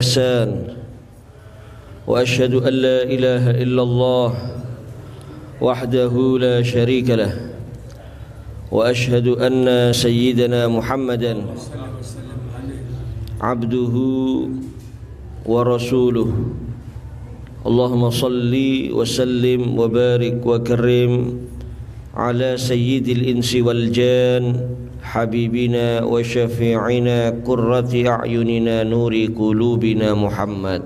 ihsan wa asyhadu an la ilaha illallah wahdahu la syarika lah wa asyhadu anna sayyidana Muhammadan abduhu wa rasuluh. Allahumma salli wa sallim wa barik wa karim ala sayyidil insi wal jan habibina wa syafi'ina qurrati a'yunina nuri qulubina Muhammad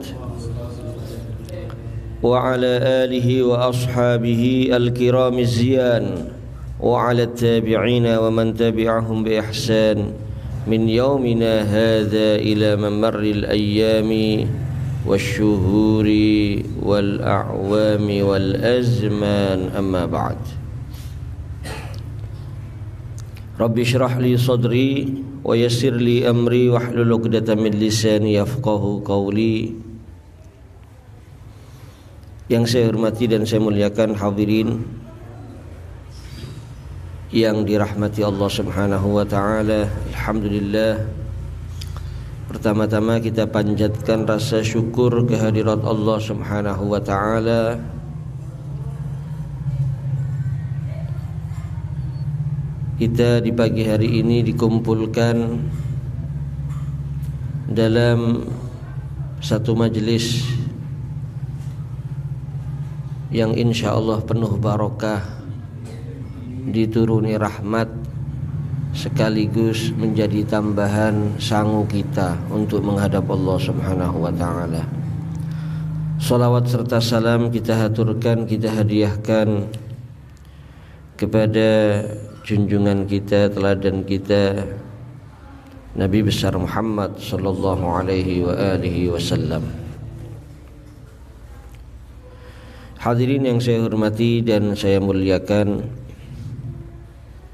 wa ala alihi wa ashabihi al-kiramiz ziyan wa ala tabi'ina wa man tabi'ahum bi ihsan min yaumina hadha ila mamarril ayyami wasyuhuri wal a'wami wal azman, amma ba'd. Rabbi syrah li sadri wa yassir li amri wahlul 'uqdatam min lisani yafqahu qawli. Yang saya hormati dan saya muliakan hadirin yang dirahmati Allah Subhanahu wa taala, alhamdulillah. Pertama-tama kita panjatkan rasa syukur kehadirat Allah Subhanahu wa taala kita di pagi hari ini dikumpulkan dalam satu majelis yang insyaallah penuh barokah, dituruni rahmat, sekaligus menjadi tambahan sangu kita untuk menghadap Allah Subhanahu wa taala. Salawat serta salam kita haturkan, kita hadiahkan kepada junjungan kita, teladan kita, Nabi besar Muhammad sallallahu alaihi wa alihi wasallam. Hadirin yang saya hormati dan saya muliakan,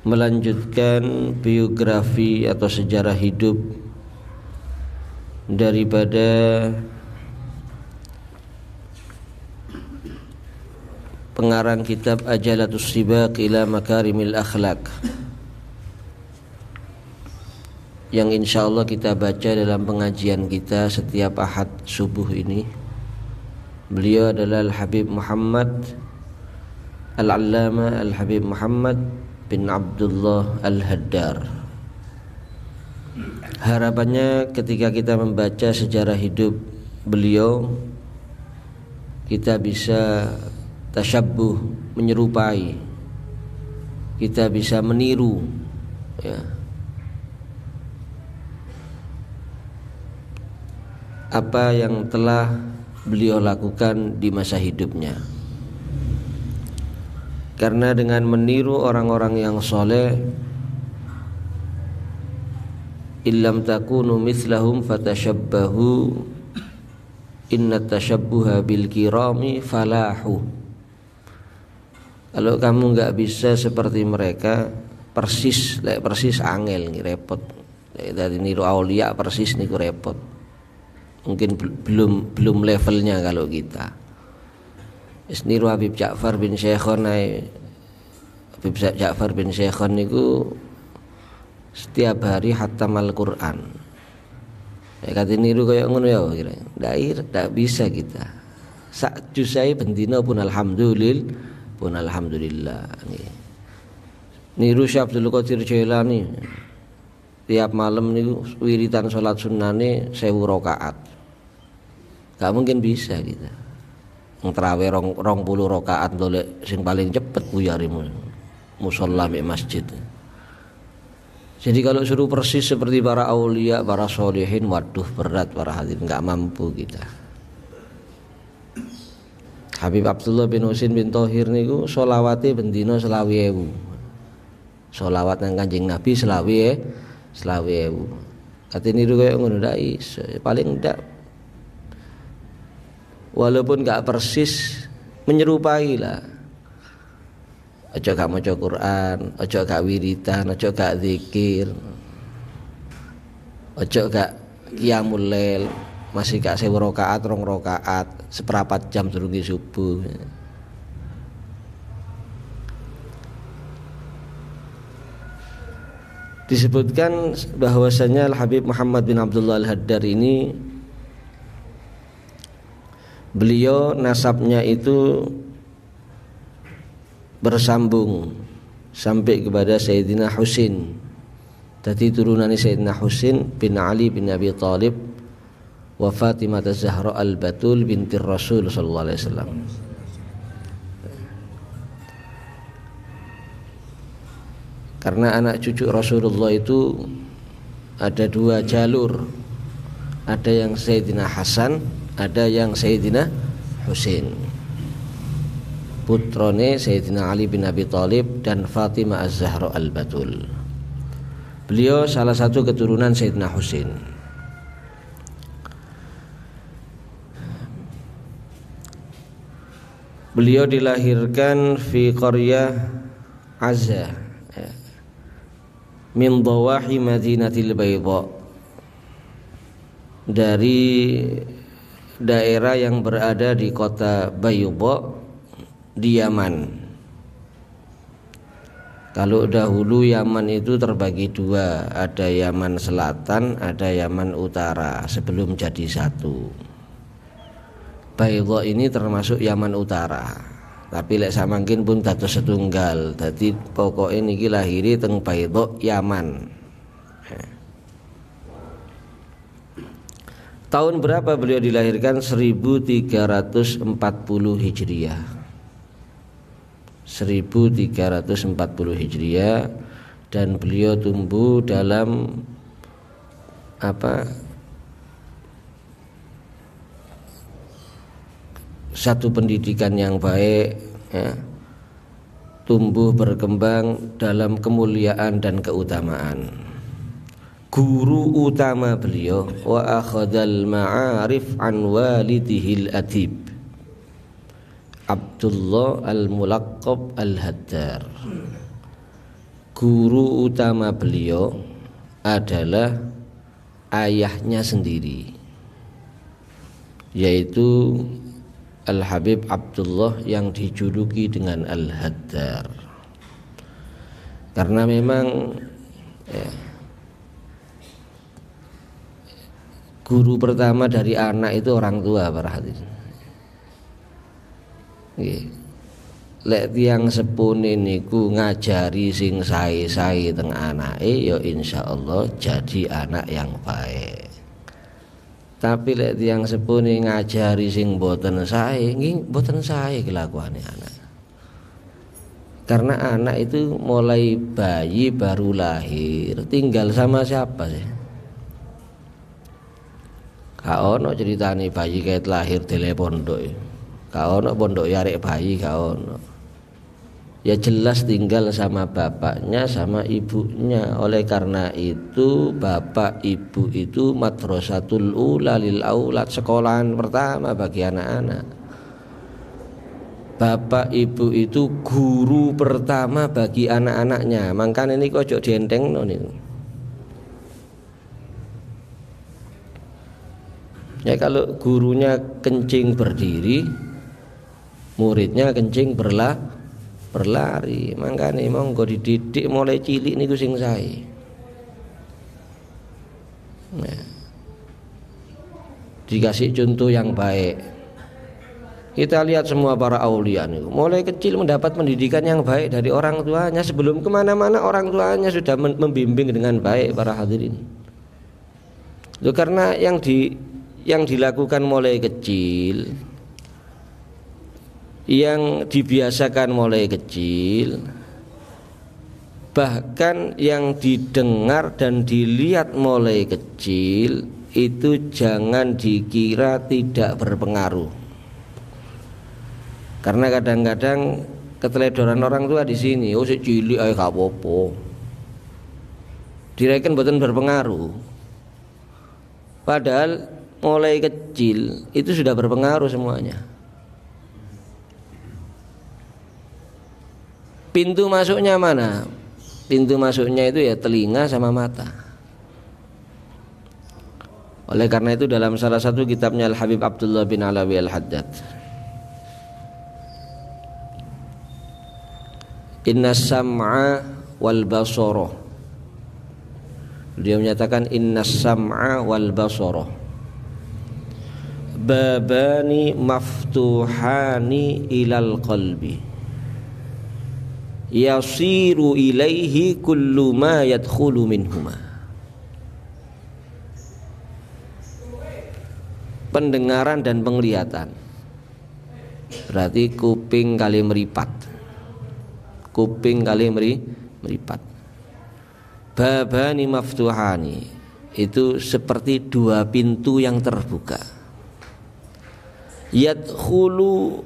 melanjutkan biografi atau sejarah hidup daripada pengarang kitab Ajalatus Sibaq ila Makarimil Akhlaq yang insyaallah kita baca dalam pengajian kita setiap Ahad subuh ini. Beliau adalah Al-Habib Muhammad Al-Allamah Al-Habib Muhammad bin Abdullah Al-Haddar. Harapannya ketika kita membaca sejarah hidup beliau, kita bisa tasyabbuh, menyerupai, kita bisa meniru, ya, apa yang telah beliau lakukan di masa hidupnya. Karena dengan meniru orang-orang yang soleh, illam takunu mithlahum fatashabbahu inna tashabbuha bil kirami falahu. Kalau kamu enggak bisa seperti mereka, persis angel, repot. Dari niru aulia persis niku repot. Mungkin belum levelnya kalau kita. Niru Habib Ja'far bin Syekhon, Habib Ja'far bin Syekhon niku setiap hari khatamal Quran. Kata niru kaya ngono ya kira. Ndak bisa kita. Sak jusai bendina pun alhamdulillah. Niru Syekh Abdul Qadir Jailani. Tiap malam niku wiritan salat sunnane 1000 rakaat. Gak mungkin bisa kita. Ngtrawe 20 rakaat dolek sing paling cepet buyarimu musalla mek masjid. Jadi kalau suruh persis seperti para aulia, para sholihin, waduh berat para hadirin, enggak mampu kita. Habib Abdullah bin Husin bin Thohir niku sholawate bendina 20.000. Sholawat nang Kanjeng Nabi 20.000. Kate niru kaya ngono ndak iso, paling ndak. Walaupun gak persis, menyerupai lah. Ojo gak maca Quran, ojo gak wiritan, ojo gak zikir, ojo gak qiyamul lail, masih gak 1000 rakaat, 2 rakaat, seperempat jam durunge subuh. Disebutkan bahwasanya Al-Habib Muhammad bin Abdullah Al-Haddar ini Beliau nasabnya itu bersambung sampai kepada Sayyidina Husain. Jadi turunan Sayyidina Husain bin Ali bin Abi Thalib wa Fatimah Az-Zahra Al-Batul binti Rasul sallallahu alaihi wasallam. Karena anak cucu Rasulullah itu ada dua jalur. Ada yang Sayyidina Hasan, ada yang Sayyidina Husain. Putrane Sayyidina Ali bin Abi Thalib dan Fatimah Az-Zahra Al-Batul. Beliau salah satu keturunan Sayyidina Husain. Beliau dilahirkan fi qaryah Azza min dawahi Madinatil Bayda, dari daerah yang berada di kota Bayda di Yaman. Kalau dahulu Yaman itu terbagi dua, ada Yaman Selatan, ada Yaman Utara sebelum jadi satu. Bayda ini termasuk Yaman Utara. Tapi lek samangkin pun dados setunggal. Dadi pokoke niki lahiri teng Bayda Yaman. Tahun berapa beliau dilahirkan? 1340 Hijriah. 1340 Hijriah, dan beliau tumbuh dalam satu pendidikan yang baik, ya. Tumbuh berkembang dalam kemuliaan dan keutamaan. Guru utama beliau wa akhadal ma'arif an walidihil adib Abdullah al-Mulaqqab al-Haddar. Guru utama beliau adalah ayahnya sendiri, yaitu Al-Habib Abdullah yang dijuluki dengan Al-Haddar. Karena memang guru pertama dari anak itu orang tua, para hadirin. Lek tiyang sepune niku ngajari sing sae-sae teng anake, ya insyaallah jadi anak yang baik. Tapi lek tiyang sepune ngajari sing boten sae, nggih boten sae kelakuane anak. Karena anak itu mulai bayi baru lahir tinggal sama siapa sih? Gak ono ceritane bayi kayak lahir dele pondok. Gak ono pondok arek bayi, gak ono. Ya jelas tinggal sama bapaknya sama ibunya. Oleh karena itu bapak ibu itu madrasatul ula lil aulad, sekolahan pertama bagi anak-anak. Bapak ibu itu guru pertama bagi anak-anaknya. Makanya ini kok ojo dientengno niku. Ya kalau gurunya kencing berdiri, muridnya kencing berlari. Makanya monggo dididik mulai cilik niku sing sae. Nah, dikasih contoh yang baik. Kita lihat semua para aulia niku mulai kecil mendapat pendidikan yang baik dari orang tuanya. Sebelum kemana-mana orang tuanya sudah membimbing dengan baik, para hadirin. Itu karena yang dilakukan mulai kecil, yang dibiasakan mulai kecil, bahkan yang didengar dan dilihat mulai kecil itu jangan dikira tidak berpengaruh. Karena kadang-kadang keteledoran orang tua di sini, oh si cilik ae gak apa-apa, direken boten berpengaruh. Padahal mulai kecil itu sudah berpengaruh semuanya. Pintu masuknya mana? Pintu masuknya itu ya telinga sama mata. Oleh karena itu dalam salah satu kitabnya Al-Habib Abdullah bin Alawi Al-Haddad, Inna sam'a wal basara, dia menyatakan inna sam'a wal basara, babani maftuhani ilal qalbi yasiru ilaihi kullu ma yadkhulu minhuma. Pendengaran dan penglihatan, berarti kuping kali meripat, kuping kali meripat. Babani maftuhani itu seperti dua pintu yang terbuka. Yadkhulu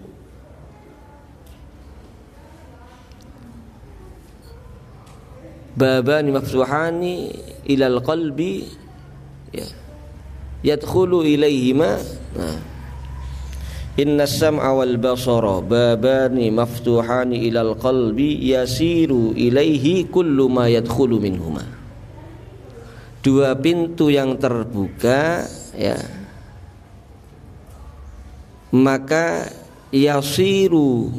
babani maftuhani ilal qalbi, ya, yadkhulu ilaihima. Nah, inna sam'a wal basara babani maftuhani ilal qalbi yasiru ilaihi kullu ma yadkhulu minhuma. Dua pintu yang terbuka, ya, maka yasiru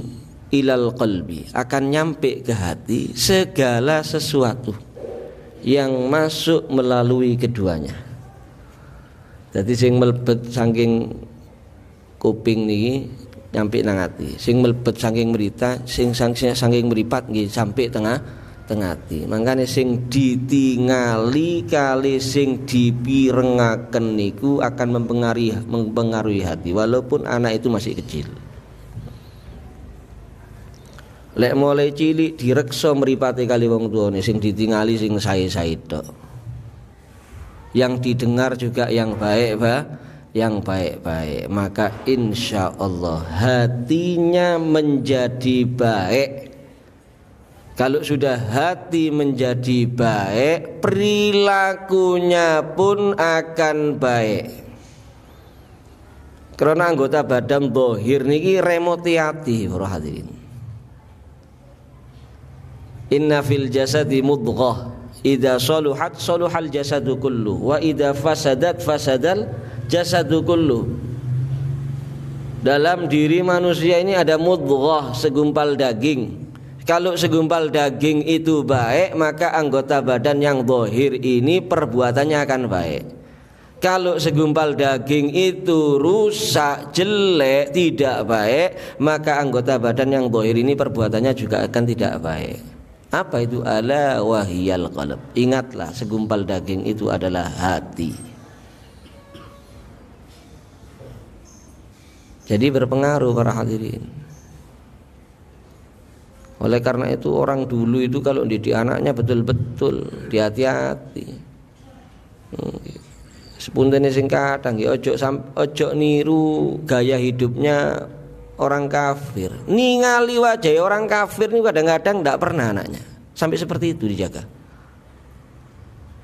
ilal qalbi, akan nyampe ke hati segala sesuatu yang masuk melalui keduanya. Jadi sing melebet saking kuping niki nyampe nang ati, sing melebet saking merita, sing saking meripat nggih sampai tengah ati. Mangkane sing ditingali kali sing dipirengaken niku akan mempengaruhi hati walaupun anak itu masih kecil. Lek mulai cilik direksa mripate kali wong tuane, sing ditingali sing sae-sae tok. Yang didengar juga yang baik, yang baik-baik, maka insya Allah hatinya menjadi baik. Kalau sudah hati menjadi baik, perilakunya pun akan baik. Karena anggota badan zahir niki remoti hati, para hadirin. Inna fil jasadi mudghah idza saluhat saluhal jasadu kullu wa idza fasadat fasadal jasadu kullu. Dalam diri manusia ini ada mudghah, segumpal daging. Kalau segumpal daging itu baik, maka anggota badan yang zahir ini perbuatannya akan baik. Kalau segumpal daging itu rusak, jelek, tidak baik, maka anggota badan yang zahir ini perbuatannya juga akan tidak baik. Apa itu? Ala wahiyal qalb. Ingatlah, segumpal daging itu adalah hati. Jadi berpengaruh para hadirin. Oleh karena itu orang dulu itu kalau didik anaknya betul-betul hati-hati. Sepuntene sing kadang ya ojo niru gaya hidupnya orang kafir. Ningali wajah orang kafir ini kadang-kadang tidak pernah anaknya. Sampai seperti itu dijaga.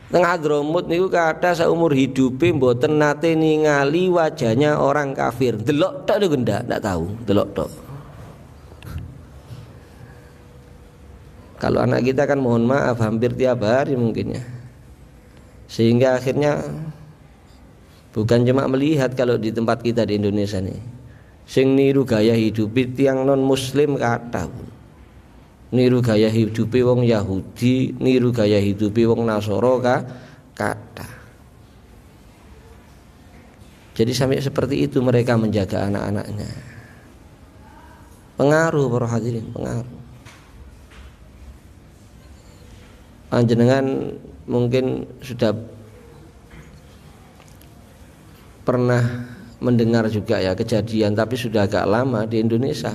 Teng Hadramut niku kata seumur hidupe mboten nate ningali wajahnya orang kafir. Delok tok niku ndak tahu, delok tok. Kalau anak kita kan mohon maaf hampir tiap hari mungkin ya. Sehingga akhirnya bukan cuma melihat kalau di tempat kita di Indonesia nih. Sing niru gaya hidup tiang non muslim kata, niru gaya hidup wong Yahudi, niru gaya hidup wong Nasoro kata. Jadi sampai seperti itu mereka menjaga anak-anaknya. Pengaruh para hadirin, pengaruh. Panjenengan mungkin sudah pernah mendengar juga ya kejadian, tapi sudah agak lama di Indonesia.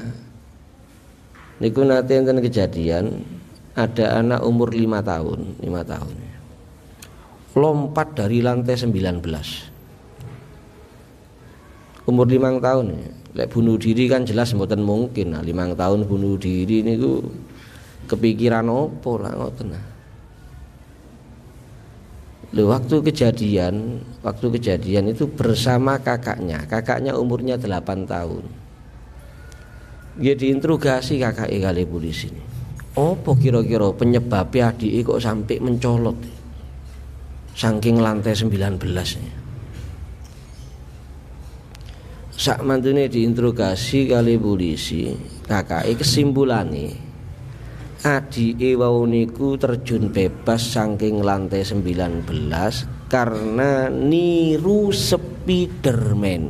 Niku nate enten kejadian ada anak umur 5 tahun, lompat dari lantai 19. Umur 5 tahun ya. Lek bunuh diri kan jelas mboten mungkin. Nah, 5 tahun bunuh diri niku kepikiran opo lah ngoten. Waktu kejadian itu bersama kakaknya umurnya 8 tahun. Dia diinterogasi kakaknya kali polisi. Apa kira-kira penyebabnya adik kok sampai mencolot saking lantai 19 nya. Sak mantune diinterogasi kali polisi, kakaknya kesimpulannya adike wau niku terjun bebas saking lantai 19 karena niru Spiderman.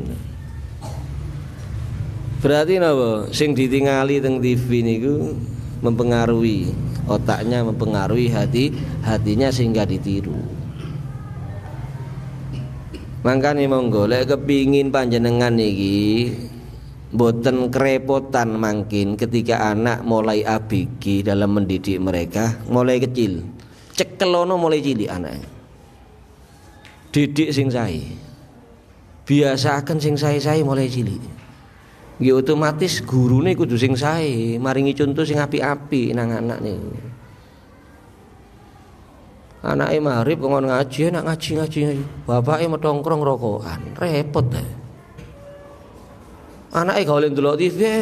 Berarti napa sing ditingali teng TV niku mempengaruhi otaknya, mempengaruhi hatinya sehingga ditiru. Mangkane monggo lek kepingin panjenengan niki mboten kerepotan mangkin ketika anak mulai ABG dalam mendidik mereka mulai kecil. Cekelono mulai cilik anaknya. Didik sing sae. Biasakan sing sae-sae mulai cilik. Nggih otomatis gurune kudu sing sae, maringi contoh sing apik-apik nang anak niku. Anake maghrib kok ngaji, nak ngaji. Bapake metongkrong rokokan, repot ta. Anake gak ndelok TV,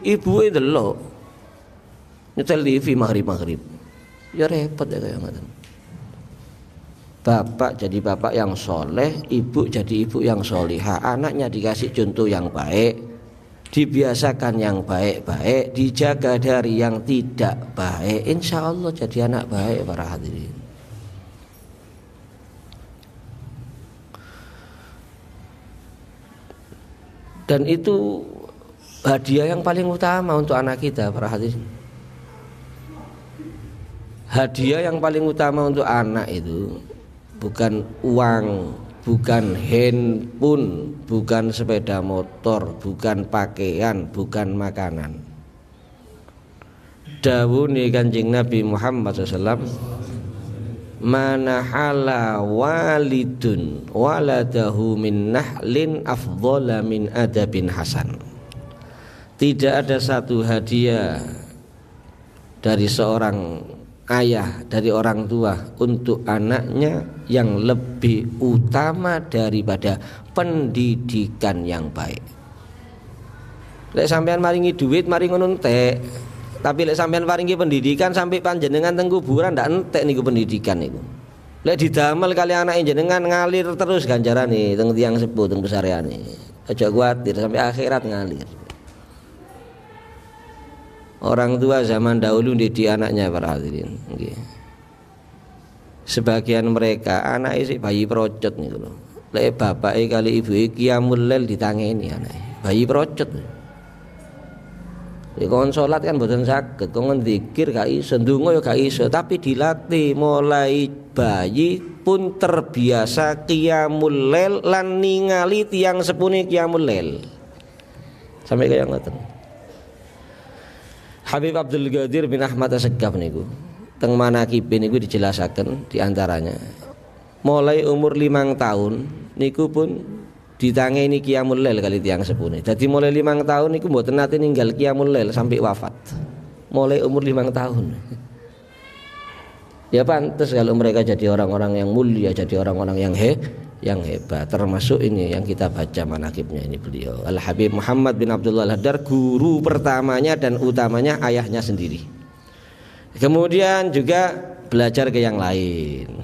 ibuke ndelok. Nyetel TV maghrib. Ya repot ya kaya ngoten. Bapak jadi bapak yang soleh, ibu jadi ibu yang solihah. Anaknya dikasih contoh yang baik, dibiasakan yang baik-baik, dijaga dari yang tidak baik. Insya Allah jadi anak baik para hadirin. Dan itu hadiah yang paling utama untuk anak kita para hadirin. Hadiah yang paling utama untuk anak itu bukan uang, bukan handphone, bukan sepeda motor, bukan pakaian, bukan makanan. Dawuh Kanjeng Nabi Muhammad SAW, manahala walidun waladahu min nahlin afdhala min adabin hasan. Tidak ada satu hadiah dari seorang ayah, dari orang tua untuk anaknya yang lebih utama daripada pendidikan yang baik. Lek sampean maringi duit maring ngono entek, tapi lek sampean maringi pendidikan sampai panjenengan teng kuburan ndak entek niku pendidikan niku. Lek didamel kali anak jenengan ngalir terus ganjarane teng tiyang sepuh teng pesareane. Aja kuwatir sampai akhirat ngalir. Orang tua zaman dahulu didik anaknya para hadirin. Sebagian mereka anak isi bayi procot nih loh. Lek bapak kali ibu qiyamul lail ditangeni anak. Bayi procot. Kon salat kan mboten saged, kon zikir gak iso, ndonga ya gak iso, tapi dilatih mulai bayi pun terbiasa qiyamul lail lan ningali tiyang sepune qiyamul lail. Sampai kaya ngoten. Habib Abdul Qadir bin Ahmad As-Segaf niku teng manaqib niku dijelasaken di antaranya mulai umur 5 tahun niku pun ditangeni qiyamul lail kali tiyang sepune. Dadi mulai 5 tahun niku mboten nate ninggal qiyamul lail sampai wafat. Mulai umur 5 tahun. Ya pantas kalau mereka jadi orang-orang yang mulia, jadi orang-orang yang hebat. Termasuk ini yang kita baca manaqibnya ini beliau Al Habib Muhammad bin Abdullah Al-Haddar, guru pertamanya dan utamanya ayahnya sendiri. Kemudian juga belajar ke yang lain,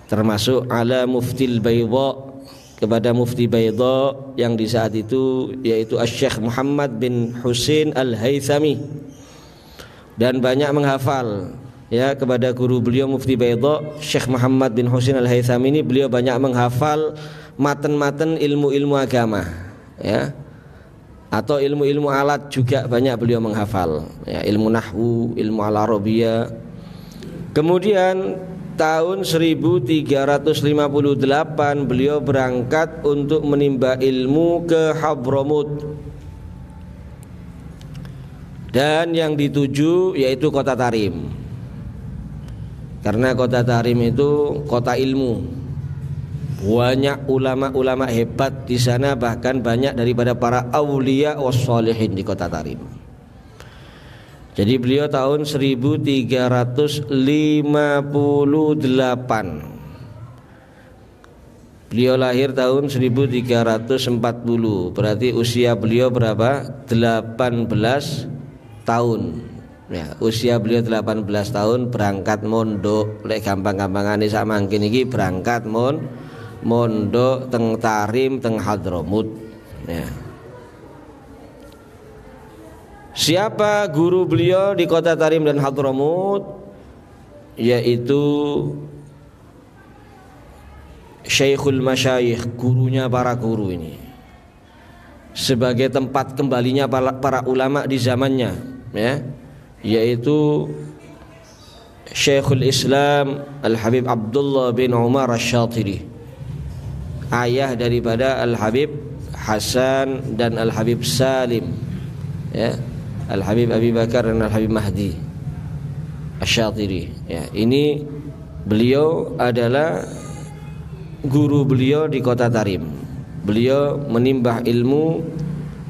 termasuk ala Muftil Baydha, kepada Mufti Baydha yang di saat itu yaitu Asy-Syaikh Muhammad bin Husain Al-Haythami, dan banyak menghafal. Ya, kepada guru beliau Mufti Baydha Syekh Muhammad bin Husain Al-Haythami ini beliau banyak menghafal matan-matan ilmu-ilmu agama, ya, atau ilmu-ilmu alat juga banyak beliau menghafal, ya, ilmu nahwu, ilmu al-arabiyah. Kemudian tahun 1358 beliau berangkat untuk menimba ilmu ke Hadramut, dan yang dituju yaitu kota Tarim. Karena kota Tarim itu kota ilmu, banyak ulama-ulama hebat di sana, bahkan banyak daripada para aulia wassalihin di kota Tarim. Jadi beliau tahun 1358 beliau lahir tahun 1340, berarti usia beliau berapa? 18 tahun. Ya, usia beliau 18 tahun berangkat mondok. Lek gampang-gampangane sak mangkin iki berangkat mondok teng Tarim teng Hadramut, ya. Siapa guru beliau di kota Tarim dan Hadramut? Yaitu Syekhul Masyayikh, gurunya para guru ini, sebagai tempat kembalinya para ulama di zamannya, ya, yaitu Syekhul Islam Al-Habib Abdullah bin Umar Asy-Syatiri, ayah daripada Al-Habib Hasan dan Al-Habib Salim, ya, Al-Habib Abi Bakar dan Al-Habib Mahdi Asy-Syatiri, ya. Ini beliau adalah guru beliau di kota Tarim. Beliau menimbah ilmu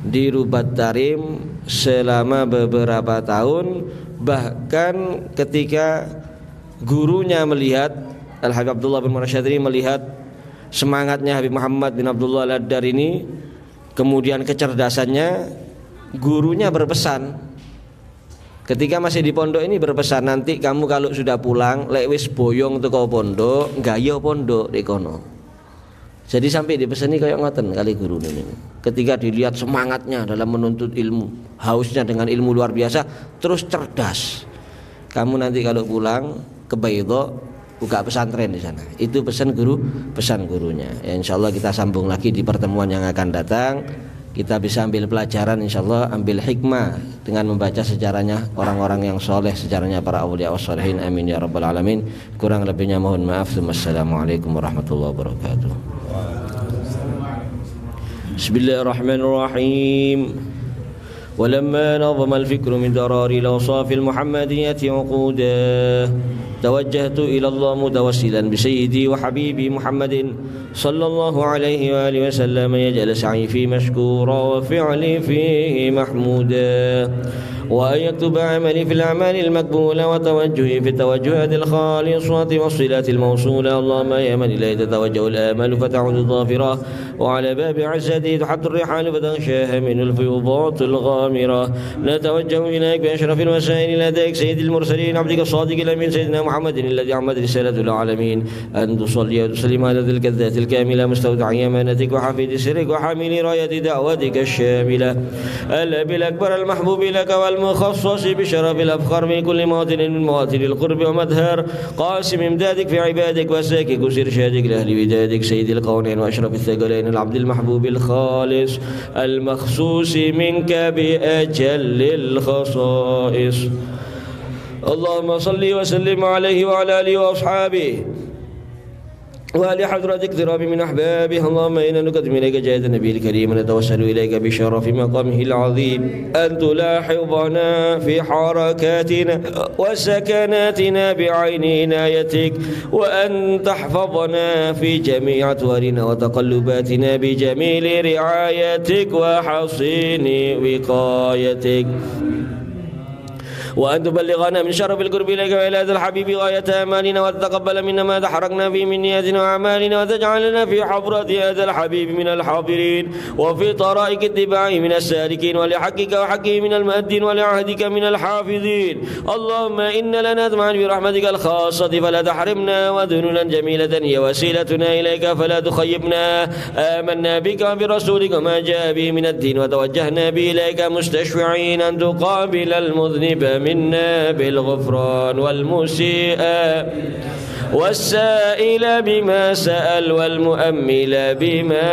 di Rubat Tarim selama beberapa tahun. Bahkan ketika gurunya melihat, Al-Habib Abdullah bin Umar Asy-Syatiri melihat semangatnya Habib Muhammad bin Abdullah Al-Haddad ini, kemudian kecerdasannya, gurunya berpesan ketika masih di pondok ini, berpesan, nanti kamu kalau sudah pulang lek wis boyong teko pondok, gayo pondok di kono. Jadi sampai dipeseni kayak ngoten kali guru ini. Ketika dilihat semangatnya dalam menuntut ilmu, hausnya dengan ilmu luar biasa, terus cerdas. Kamu nanti kalau pulang ke Baydha, buka pesantren di sana. Itu pesan gurunya. Ya, insyaallah kita sambung lagi di pertemuan yang akan datang. Kita bisa ambil pelajaran, insyaallah ambil hikmah dengan membaca sejarahnya orang-orang yang soleh, sejarahnya para awliya wassalihin. Amin ya rabbal alamin. Kurang lebihnya mohon maaf. Wassalamualaikum warahmatullahi wabarakatuh. Bismillahirrahmanirrahim. ولما نظم الفكر من درار الأوصاف المحمدية عقودا توجهت إلى الله متوسلا بسيدي وحبيبي محمد صلى الله عليه وآله وسلم يجعل سعي فيه مشكورا وفعلي فيه محمودا وأن يكتب عملي في الأعمال المقبولة وتوجهي في التوجهات الخالصة والصلات الموصولة. اللهم يا من إليه تتوجه الآمال فتعود الظافرة وعلى باب عزته تحط الرحال فتغشاها من الفيوضات الغامرة. نتوجه إليك بأشرف الوسائل لديك سيد المرسلين عبدك الصادق الأمين سيدنا محمد الذي عمد رسالة العالمين، أن تصلي وتسلم على تلك الذات الكاملة مستودع أمانتك وحفيد سرك وحامل راية دعوتك الشاملة، الأب الأكبر المحبوب لك المخصص بشرف الأفخر من كل مواطن من مواطن القرب ومدهر، قاسم إمدادك في عبادك وساكك إرشادك لأهل ودادك، سيد القونين وأشرف الثقلين العبد المحبوب الخالص المخصوص منك بأجل الخصائص. اللهم صل وسلم عليه وعلى آله وأصحابه وآل حضرتك اقتراب من أحبابه. اللهم إنا نقدم إليك جاهد النبي الكريم ونتوسل إليك بشرف مقامه العظيم أن تلاحظنا في حركاتنا وسكناتنا بعين عنايتك، وأن تحفظنا في جميع أطوارنا وتقلباتنا بجميل رعايتك وحصين وقايتك، وأن تبلغنا من شرف القرب إليك وإلى هذا الحبيب غاية آمالنا، وتتقبل منا ما تحركنا فيه من نياتنا وأعمالنا، وتجعلنا في حضرة هذا الحبيب من الحاضرين، وفي طرائق اتباعه من السالكين، ولحقك وحقه من المؤدين، ولعهدك من الحافظين. اللهم إن لنا طمعا برحمتك الخاصة فلا تحرمنا، وذنونا جميلة هي وسيلتنا إليك فلا تخيبنا. آمنا بك وبرسولك وما جاء به من الدين، وتوجهنا به إليك مستشفعين أن تقابل المذنب منا بالغفران، والمسيء والسائل بما سأل، والمؤمل بما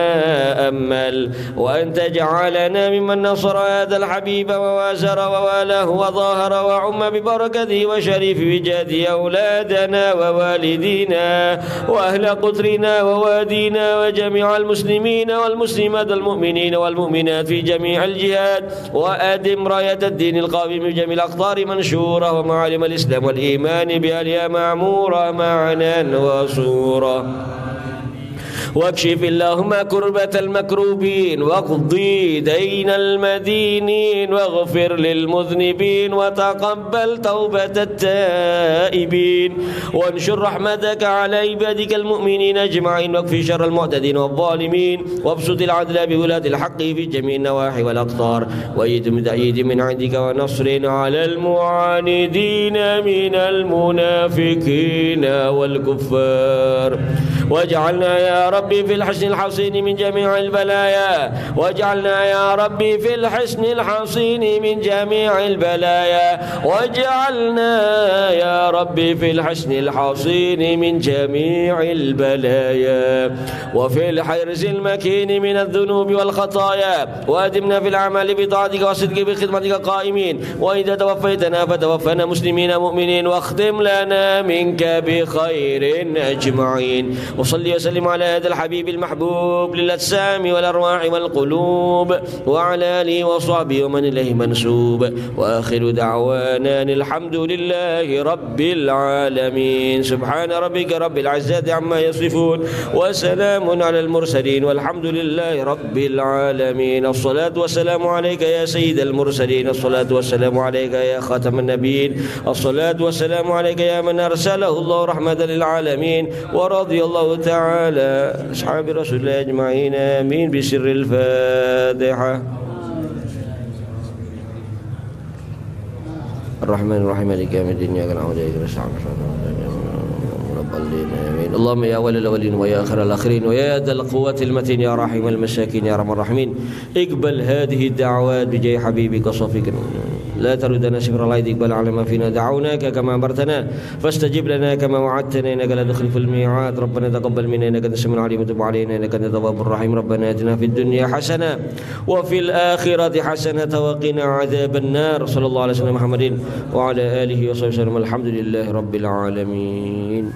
أمل، وأن تجعلنا ممن نصر هذا الحبيب ووازر ووالاه وظاهر وعم ببركته وشريف وجاده أولادنا ووالدينا وأهل قطرنا ووادينا وجميع المسلمين والمسلمات المؤمنين والمؤمنات في جميع الجهات، وأدم راية الدين القائم بجميع الأقطار منشورة، ومعالم الإسلام والإيمان بأهلها معمورة معنا وصورة. واكشف اللهم كربة المكروبين، واقضي دين المدينين، واغفر للمذنبين، وتقبل توبة التائبين، وانشر رحمتك على عبادك المؤمنين أجمعين، واكفي شر المعتدين والظالمين، وابسط العدل بولاة الحق في جميع النواحي والأقطار، وأيد بتأييد من عندك ونصر على المعاندين من المنافقين والكفار، واجعلنا يا ربي في الحسن الحصين من جميع البلايا واجعلنا يا ربي في الحسن الحصين من جميع البلايا واجعلنا يا ربي في الحسن الحصين من جميع البلايا وفي الحرز المكين من الذنوب والخطايا وأدمنا في الأعمال بطاعتك وصدق بخدمتك قائمين وإذا توفيتنا فتوفنا مسلمين مؤمنين واختم لنا منك بخير أجمعين وصلي وسلم على هذا الحبيب المحبوب للأجسام والأرواح والقلوب وعلى آله وصحبه ومن إليه منسوب وآخر دعوانا الحمد لله رب العالمين سبحان ربك رب العزة عما يصفون وسلام على المرسلين والحمد لله رب العالمين الصلاة والسلام عليك يا سيد المرسلين الصلاة والسلام عليك يا خاتم النبيين الصلاة والسلام عليك يا من أرسله الله رحمة للعالمين ورضي الله تعالى أصحاب رسول الله أجمعين آمين بسر الفاتحة الرحمن الرحيم مالك يوم الدين إياك نعبد وإياك نستعين اللهم يا أول الأولين ويا آخر الآخرين ويا ذا القوة المتين يا رحيم المساكين يا أرحم الراحمين اقبل هذه الدعوات بجاه حبيبك وصفيك لا تردنا شكر الله اقبل على ما فينا دعوناك كما أمرتنا فاستجب لنا كما وعدتنا إنك لا تخلف الميعاد ربنا تقبل منا إنك أنت السميع العليم وتب علينا إنك أنت التواب الرحيم ربنا آتنا في الدنيا حسنة وفي الآخرة حسنة وقنا عذاب النار صلى الله عليه وسلم محمد وعلى آله وصحبه وسلم الحمد لله رب العالمين.